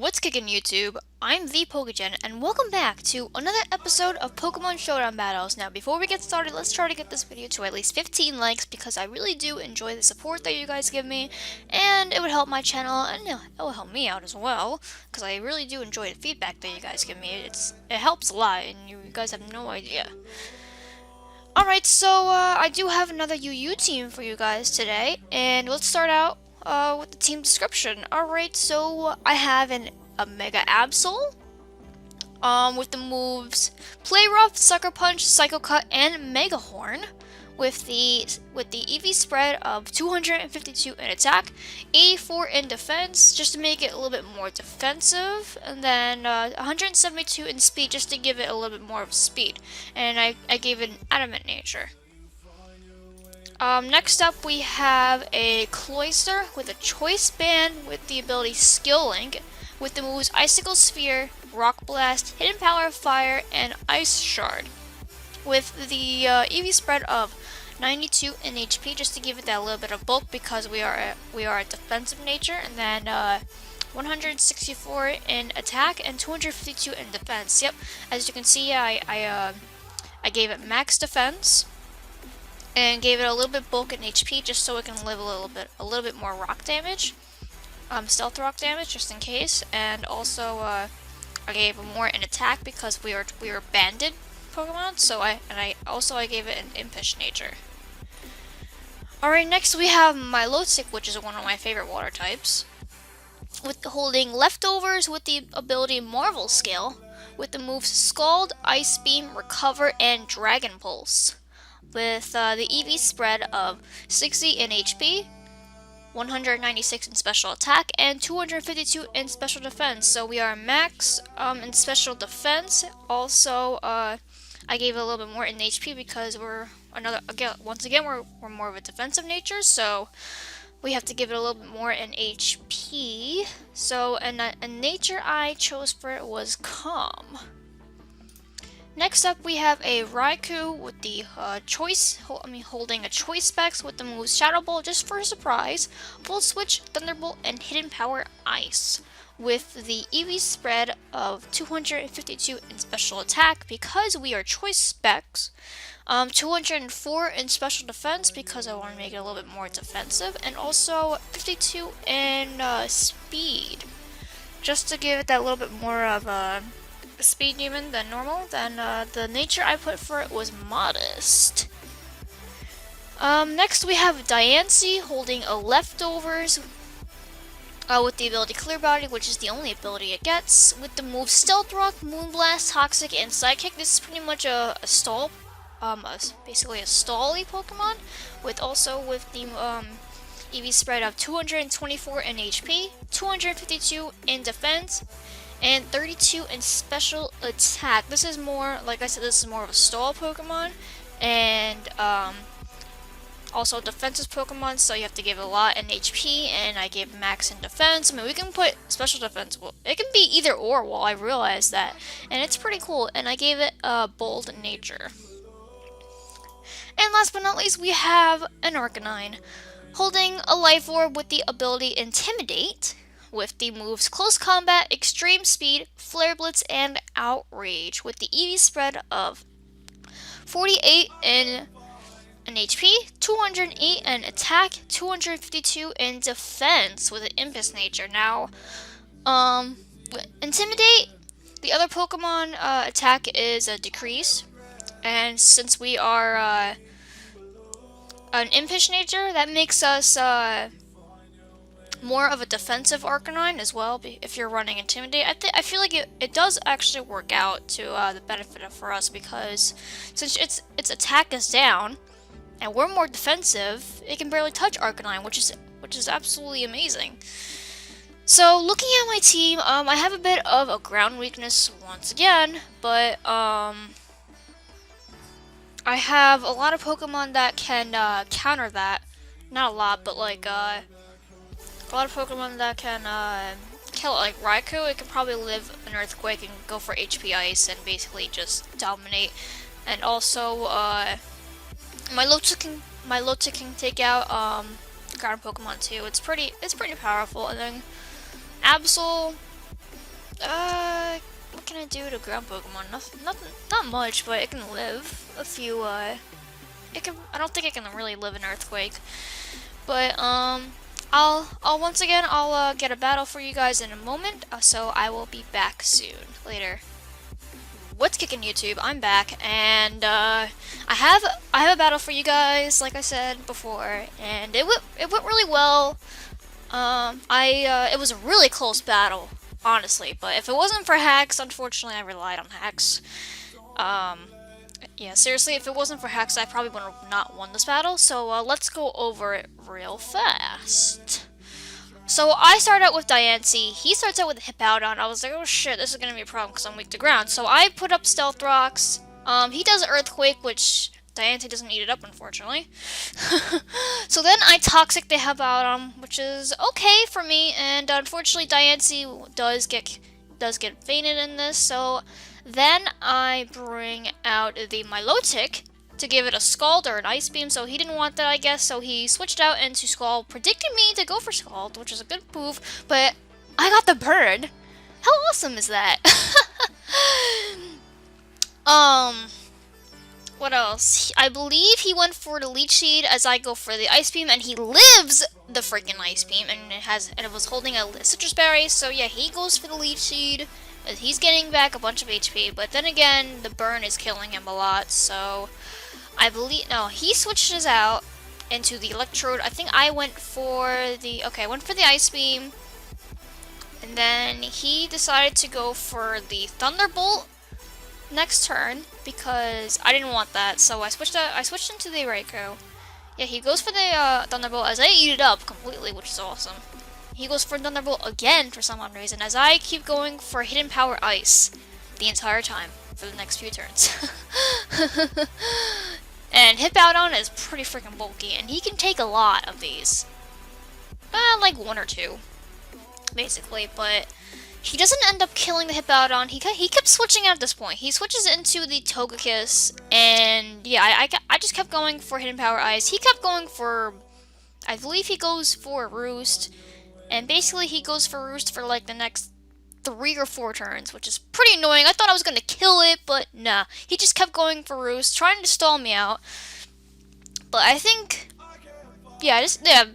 What's kicking YouTube? I'm the Pokegen, and welcome back to another episode of Pokemon Showdown battles. Now, before we get started, let's try to get this video to at least 15 likes because I really do enjoy the support that you guys give me, and it would help my channel, and it will help me out as well because I really do enjoy the feedback that you guys give me. It helps a lot, and you guys have no idea. Alright, so I do have another UU team for you guys today, and let's start out with the team description. Alright, so I have a Mega Absol with the moves Play Rough, Sucker Punch, Psycho Cut, and Mega Horn with the EV spread of 252 in attack, 84 in defense, just to make it a little bit more defensive, and then 172 in speed, just to give it a little bit more of speed. And I gave it an adamant nature. Next up, we have a Cloyster with a Choice Band with the ability Skill Link, with the moves Icicle Sphere, Rock Blast, Hidden Power Fire, and Ice Shard, with the EV spread of 92 in HP, just to give it that little bit of bulk because we are a defensive nature, and then 164 in attack and 252 in defense. Yep, as you can see, I gave it max defense and gave it a little bit bulk in HP just so it can live a little bit more rock damage, stealth rock damage just in case, and also I gave it more in attack because we were banded Pokemon, so I gave it an impish nature. Alright, next we have Milotic, which is one of my favorite water types, with holding Leftovers with the ability Marvel Scale, with the moves Scald, Ice Beam, Recover, and Dragon Pulse, with the EV spread of 60 in HP, 196 in special attack, and 252 in special defense. So we are max in special defense. Also, I gave it a little bit more in HP because once again we're more of a defensive nature, so we have to give it a little bit more in HP. So and a nature I chose for it was Calm. Next up, we have a Raikou with the holding a Choice Specs with the moves Shadow Ball just for a surprise, Volt Switch, Thunderbolt, and Hidden Power Ice, with the EV spread of 252 in special attack because we are Choice Specs, 204 in special defense because I want to make it a little bit more defensive, and also 52 in speed, just to give it that little bit more of a speed demon than normal. Then the nature I put for it was Modest. Next we have Diancie holding a Leftovers with the ability Clear Body, which is the only ability it gets, with the moves Stealth Rock, Moonblast, Toxic, and Psychic. This is pretty much a stall, basically a stall-y Pokemon, with the EV spread of 224 in HP, 252 in defense, and 32 in special attack. This is more, like I said, this is more of a stall Pokemon, and also defensive Pokemon, so you have to give it a lot in HP, and I gave max in defense. I mean, we can put special defense, well, it can be either or, well, I realized that, and it's pretty cool, and I gave it a bold nature. And last but not least, we have an Arcanine, holding a Life Orb with the ability Intimidate, with the moves Close Combat, Extreme Speed, Flare Blitz, and Outrage, with the EV spread of 48 in HP, 208 in attack, 252 in defense, with an Impulse nature. Now, Intimidate, the other Pokemon attack is a decrease, and since we are an Impish nature, that makes us more of a defensive Arcanine as well. If you're running Intimidate, I feel like it does actually work out to the benefit for us, because since its attack is down and we're more defensive, it can barely touch Arcanine, which is absolutely amazing. So looking at my team, I have a bit of a ground weakness once again, but I have a lot of Pokemon that can counter that. Not a lot, but like a lot of Pokemon that can kill it. Like Raikou, it can probably live an Earthquake and go for HP Ice and basically just dominate. And also, Milotic can take out ground Pokemon too. It's pretty powerful. And then Absol, What can I do to ground Pokemon? Nothing, not much, but it can live a few, it can, I don't think it can really live in Earthquake. But, I'll once again, I'll get a battle for you guys in a moment, so I will be back soon, later. What's kicking YouTube? I'm back, and, I have a battle for you guys, like I said before, and it went really well. It was a really close battle, honestly, but if it wasn't for hacks, unfortunately I relied on hacks. Yeah, seriously, if it wasn't for hacks, I probably would have not won this battle, so let's go over it real fast. So I start out with Diancie, he starts out with Hippowdon. I was like, oh shit, this is gonna be a problem because I'm weak to ground. So I put up Stealth Rocks, he does Earthquake, which Diancie doesn't eat it up, unfortunately. So then I Toxic the Hippowdon, which is okay for me, and unfortunately Diancie does get fainted in this, so then I bring out the Milotic to give it a Scald or an Ice Beam, so he didn't want that, I guess, so he switched out into Scald, predicting me to go for Scald, which is a good move, but I got the bird. How awesome is that? What else? I believe he went for the Leech Seed as I go for the Ice Beam, and he lives the freaking Ice Beam, and it was holding a Citrus Berry, so yeah, he goes for the Leech Seed. He's getting back a bunch of HP, but then again, the burn is killing him a lot, so I believe, no, he switches out into the Electrode. I think I went for the, okay, I went for the Ice Beam, and then he decided to go for the Thunderbolt next turn, because I didn't want that, so I switched into the Raikou. Yeah, he goes for the Thunderbolt as I eat it up completely, which is awesome. He goes for Thunderbolt again for some odd reason, as I keep going for Hidden Power Ice the entire time for the next few turns. And Hippowdon is pretty freaking bulky, and he can take a lot of these. Like one or two, basically, but he doesn't end up killing the Hippowdon. He kept switching out at this point. He switches into the Togekiss, and yeah, I just kept going for Hidden Power Ice. He kept going for, I believe he goes for Roost, and basically he goes for Roost for like the next 3 or 4 turns, which is pretty annoying. I thought I was going to kill it, but nah. He just kept going for Roost, trying to stall me out. But I think, yeah,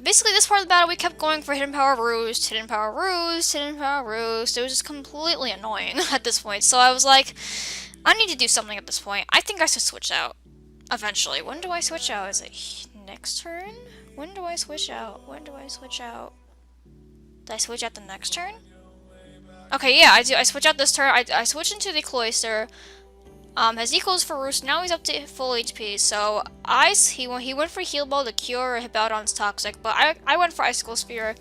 basically this part of the battle, we kept going for Hidden Power Roost, Hidden Power Roost, Hidden Power Roost. It was just completely annoying at this point. So I was like, I need to do something at this point. I think I should switch out eventually. When do I switch out? Is it next turn? When do I switch out? When do I switch out? Did I switch out the next turn? Okay, yeah, I do. I switch out this turn. I switch into the Cloyster. Has equals for Roost. Now he's up to full HP. So Ice, he went for Heal Ball to cure Hippowdon's Toxic, but I went for Icicle Spear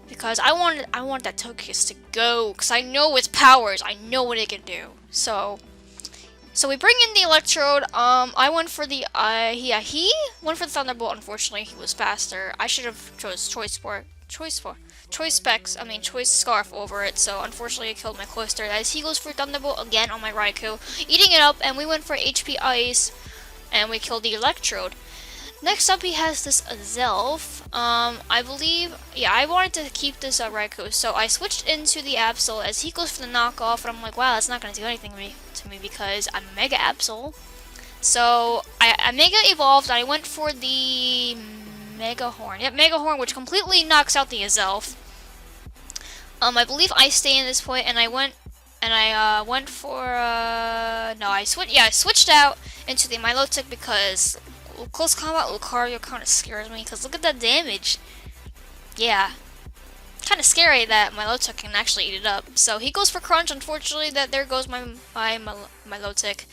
because I want that Togekiss to go, because I know its powers. I know what it can do. So we bring in the Electrode. I went for the yeah, he went for the Thunderbolt. Unfortunately, he was faster. I should have chose Choice Scarf over it, so unfortunately I killed my Cloyster as he goes for Thunderbolt again on my Raikou, eating it up, and we went for HP Ice, and we killed the Electrode. Next up, he has this Azelf. I believe, yeah, I wanted to keep this Raikou, so I switched into the Absol as he goes for the knockoff, and I'm like, wow, that's not going to do anything to me because I'm Mega Absol. So I Mega Evolved, and I went for the Mega Horn. Yep, Mega Horn, which completely knocks out the Azelf. I believe I stay in this point, and I went for no, I switched out into the Milotic because close combat Lucario kind of scares me because look at that damage. Yeah, kind of scary that Milotic can actually eat it up. So he goes for Crunch. Unfortunately, there goes my Milotic.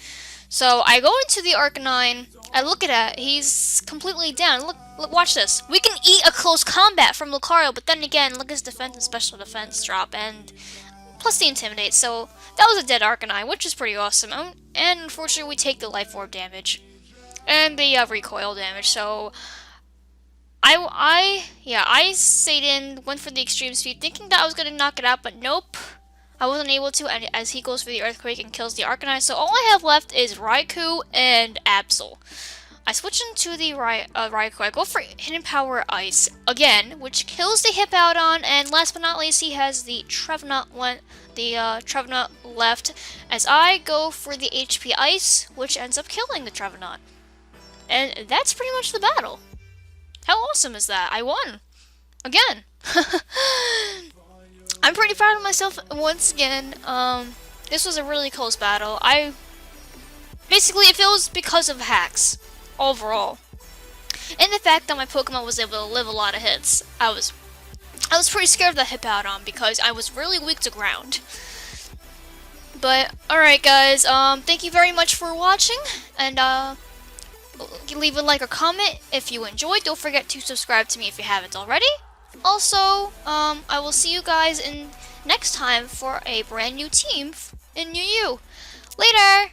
So I go into the Arcanine. I look at it. He's completely down. Look, watch this. We can eat a close combat from Lucario, but then again, look at his defense and special defense drop, and plus the Intimidate. So that was a dead Arcanine, which is pretty awesome. And unfortunately, we take the Life Orb damage and the recoil damage. So I stayed in, went for the Extreme Speed, thinking that I was gonna knock it out, but nope. I wasn't able to, and as he goes for the Earthquake and kills the Arcanine, so all I have left is Raikou and Absol. I switch into the Raikou. I go for Hidden Power Ice again, which kills the Hippowdon, and last but not least, he has the Trevenant left, as I go for the HP Ice, which ends up killing the Trevenant. And that's pretty much the battle. How awesome is that? I won! Again! I'm pretty proud of myself once again. This was a really close battle. Basically, it feels because of hacks, overall. And the fact that my Pokemon was able to live a lot of hits. I was pretty scared of the Hippowdon because I was really weak to ground. But, alright guys, thank you very much for watching, and leave a like or comment if you enjoyed. Don't forget to subscribe to me if you haven't already. Also, I will see you guys in next time for a brand new team in New You. Later!